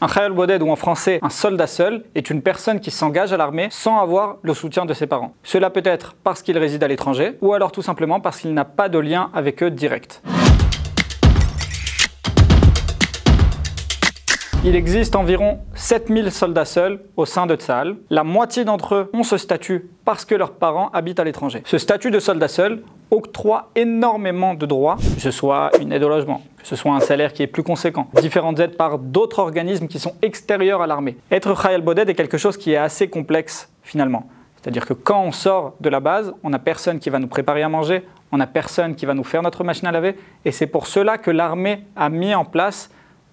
Un Khayal Boded, ou en français un soldat seul, est une personne qui s'engage à l'armée sans avoir le soutien de ses parents. Cela peut être parce qu'il réside à l'étranger ou alors tout simplement parce qu'il n'a pas de lien avec eux direct. Il existe environ 7000 soldats seuls au sein de Tsahal. La moitié d'entre eux ont ce statut parce que leurs parents habitent à l'étranger. Ce statut de soldat seul octroie énormément de droits, que ce soit une aide au logement, que ce soit un salaire qui est plus conséquent, différentes aides par d'autres organismes qui sont extérieurs à l'armée. Être Khayal Boded est quelque chose qui est assez complexe finalement. C'est-à-dire que quand on sort de la base, on n'a personne qui va nous préparer à manger, on n'a personne qui va nous faire notre machine à laver, et c'est pour cela que l'armée a mis en place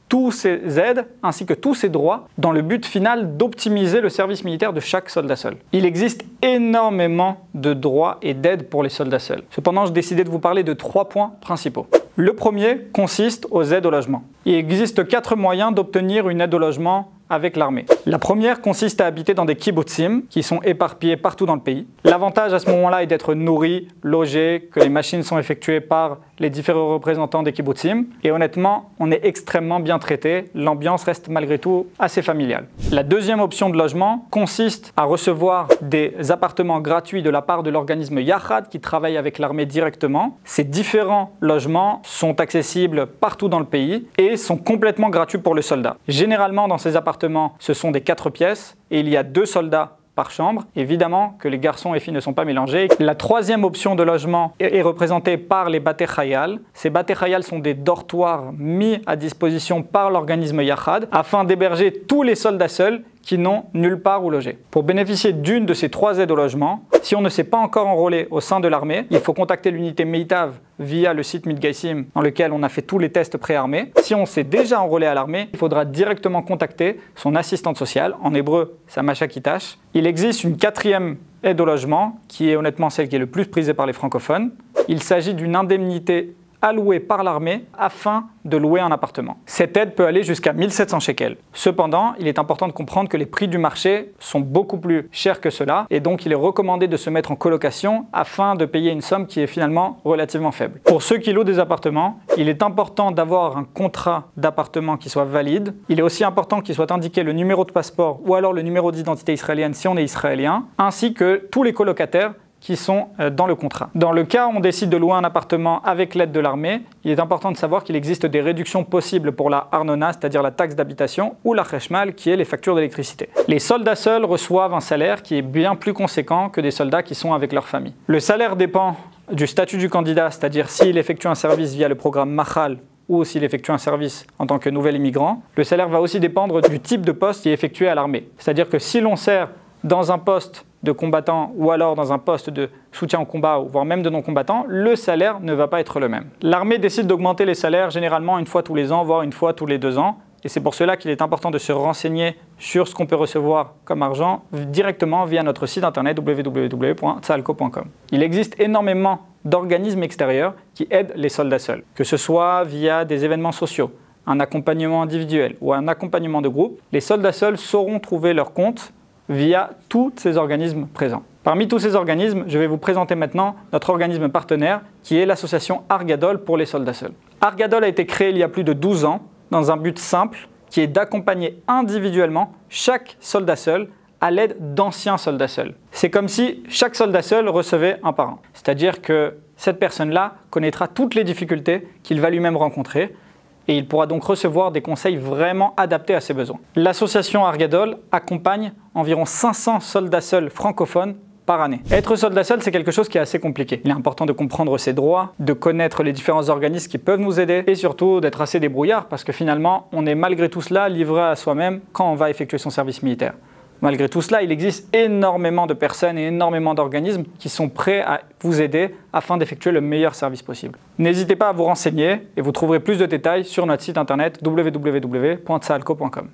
tous ces aides ainsi que tous ces droits dans le but final d'optimiser le service militaire de chaque soldat seul. Il existe énormément de droits et d'aides pour les soldats seuls. Cependant, j'ai décidé de vous parler de 3 points principaux. Le premier consiste aux aides au logement. Il existe 4 moyens d'obtenir une aide au logement avec l'armée. La première consiste à habiter dans des kibbutzim qui sont éparpillés partout dans le pays. L'avantage à ce moment-là est d'être nourri, logé, que les machines sont effectuées par les différents représentants des kibbutzim. Et honnêtement, on est extrêmement bien traité. L'ambiance reste malgré tout assez familiale. La deuxième option de logement consiste à recevoir des appartements gratuits de la part de l'organisme Yachad qui travaille avec l'armée directement. Ces différents logements sont accessibles partout dans le pays et sont complètement gratuits pour le soldat. Généralement, dans ces appartements, ce sont des 4 pièces et il y a 2 soldats par chambre. Évidemment que les garçons et filles ne sont pas mélangés. La troisième option de logement est représentée par les Bate Khayal. Ces Bate Khayal sont des dortoirs mis à disposition par l'organisme Yachad afin d'héberger tous les soldats seuls qui n'ont nulle part où loger. Pour bénéficier d'une de ces 3 aides au logement, si on ne s'est pas encore enrôlé au sein de l'armée, il faut contacter l'unité Meitav via le site Mitgaisim dans lequel on a fait tous les tests pré-armés. Si on s'est déjà enrôlé à l'armée, il faudra directement contacter son assistante sociale, en hébreu Samacha Kitash. Il existe une 4e aide au logement qui est honnêtement celle qui est le plus prisée par les francophones. Il s'agit d'une indemnité allouée par l'armée afin de louer un appartement. Cette aide peut aller jusqu'à 1700 shekels. Cependant, il est important de comprendre que les prix du marché sont beaucoup plus chers que cela et donc il est recommandé de se mettre en colocation afin de payer une somme qui est finalement relativement faible. Pour ceux qui louent des appartements, il est important d'avoir un contrat d'appartement qui soit valide. Il est aussi important qu'il soit indiqué le numéro de passeport ou alors le numéro d'identité israélienne si on est israélien, ainsi que tous les colocataires qui sont dans le contrat. Dans le cas où on décide de louer un appartement avec l'aide de l'armée, il est important de savoir qu'il existe des réductions possibles pour la Arnona, c'est-à-dire la taxe d'habitation, ou la Cheshmal, qui est les factures d'électricité. Les soldats seuls reçoivent un salaire qui est bien plus conséquent que des soldats qui sont avec leur famille. Le salaire dépend du statut du candidat, c'est-à-dire s'il effectue un service via le programme Mahal ou s'il effectue un service en tant que nouvel immigrant. Le salaire va aussi dépendre du type de poste qui est effectué à l'armée. C'est-à-dire que si l'on sert dans un poste de combattant ou alors dans un poste de soutien au combat, voire même de non-combattant, le salaire ne va pas être le même. L'armée décide d'augmenter les salaires généralement une fois tous les ans, voire une fois tous les 2 ans. Et c'est pour cela qu'il est important de se renseigner sur ce qu'on peut recevoir comme argent directement via notre site internet www.tsahalco.com. Il existe énormément d'organismes extérieurs qui aident les soldats seuls, que ce soit via des événements sociaux, un accompagnement individuel ou un accompagnement de groupe. Les soldats seuls sauront trouver leur compte via tous ces organismes présents. Parmi tous ces organismes, je vais vous présenter maintenant notre organisme partenaire qui est l'association Argadol pour les soldats seuls. Argadol a été créé il y a plus de 12 ans dans un but simple qui est d'accompagner individuellement chaque soldat seul à l'aide d'anciens soldats seuls. C'est comme si chaque soldat seul recevait un parent. C'est-à-dire que cette personne-là connaîtra toutes les difficultés qu'il va lui-même rencontrer et il pourra donc recevoir des conseils vraiment adaptés à ses besoins. L'association Argadol accompagne environ 500 soldats seuls francophones par année. Être soldat seul, c'est quelque chose qui est assez compliqué. Il est important de comprendre ses droits, de connaître les différents organismes qui peuvent nous aider et surtout d'être assez débrouillard parce que finalement, on est malgré tout cela livré à soi-même quand on va effectuer son service militaire. Malgré tout cela, il existe énormément de personnes et énormément d'organismes qui sont prêts à vous aider afin d'effectuer le meilleur service possible. N'hésitez pas à vous renseigner et vous trouverez plus de détails sur notre site internet www.tsahalco.com.